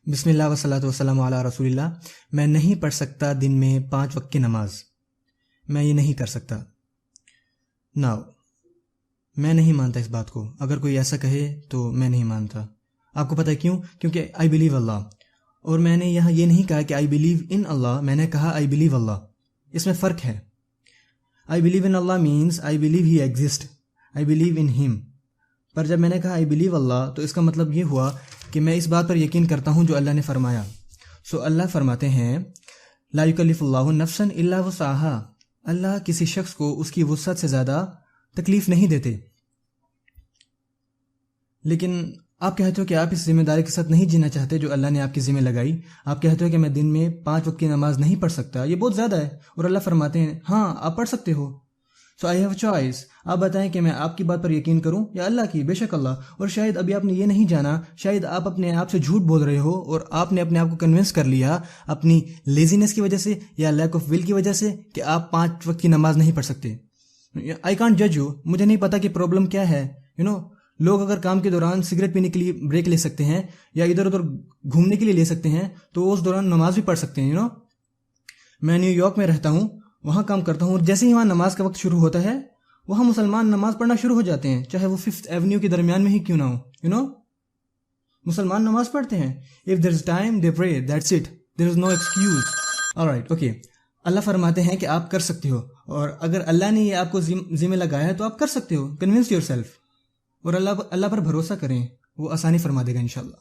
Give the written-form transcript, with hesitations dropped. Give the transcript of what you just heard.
بسم اللہ والصلاۃ والسلام علی رسول اللہ. میں نہیں پڑھ سکتا دن میں 5 وقت کی نماز. میں یہ نہیں کر سکتا. ناؤ میں نہیں مانتا اس بات کو. اگر کوئی ایسا کہے تو میں نہیں مانتا. آپ کو پتہ ہے کیوں؟ کیونکہ آئی بلیو اللہ. اور میں نے یہاں یہ نہیں کہا کہ آئی بلیو ان اللہ، میں نے کہا آئی بلیو اللہ. اس میں فرق ہے. I believe in Allah means I believe he exist, I believe in ہم. پر جب میں نے کہا آئی بلیو اللہ تو اس کا مطلب یہ ہوا کہ میں اس بات پر یقین کرتا ہوں جو اللہ نے فرمایا. سو اللہ فرماتے ہیں لا یکلف اللہ نفسا الا وسعها. اللہ کسی شخص کو اس کی وسعت سے زیادہ تکلیف نہیں دیتے. لیکن آپ کہتے ہو کہ آپ اس ذمہ داری کے ساتھ نہیں جینا چاہتے جو اللہ نے آپ کی ذمہ لگائی. آپ کہتے ہو کہ میں دن میں 5 وقت کی نماز نہیں پڑھ سکتا، یہ بہت زیادہ ہے. اور اللہ فرماتے ہیں ہاں آپ پڑھ سکتے ہو. سو آئی ہیو چوائس. آپ بتائیں کہ میں آپ کی بات پر یقین کروں یا اللہ کی. بے شک اللہ. اور شاید ابھی آپ نے یہ نہیں جانا، شاید آپ اپنے آپ سے جھوٹ بول رہے ہو اور آپ نے اپنے آپ کو کنونس کر لیا اپنی لیزینس کی وجہ سے یا لیک آف ول کی وجہ سے کہ آپ 5 وقت کی نماز نہیں پڑھ سکتے. آئی کانٹ جج یو. مجھے نہیں پتا کہ پرابلم کیا ہے. لوگ اگر کام کے دوران سگریٹ پینے کے لیے بریک لے سکتے ہیں یا ادھر ادھر گھومنے کے لیے لے سکتے ہیں تو اس دوران نماز بھی پڑھ سکتے ہیں. میں نیو یارک میں رہتا ہوں، وہاں کام کرتا ہوں، اور جیسے ہی وہاں نماز کا وقت شروع ہوتا ہے وہاں مسلمان نماز پڑھنا شروع ہو جاتے ہیں، چاہے وہ 5th ایونیو کے درمیان میں ہی کیوں نہ ہو. مسلمان نماز پڑھتے ہیں. if there is time they pray, that's it, there is no excuse. alright, okay. اللہ فرماتے ہیں کہ آپ کر سکتے ہو، اور اگر اللہ نے یہ آپ کو ذمہ لگایا ہے تو آپ کر سکتے ہو. convince yourself. اور اللہ پر بھروسہ کریں، وہ آسانی فرما دے گا انشاءاللہ.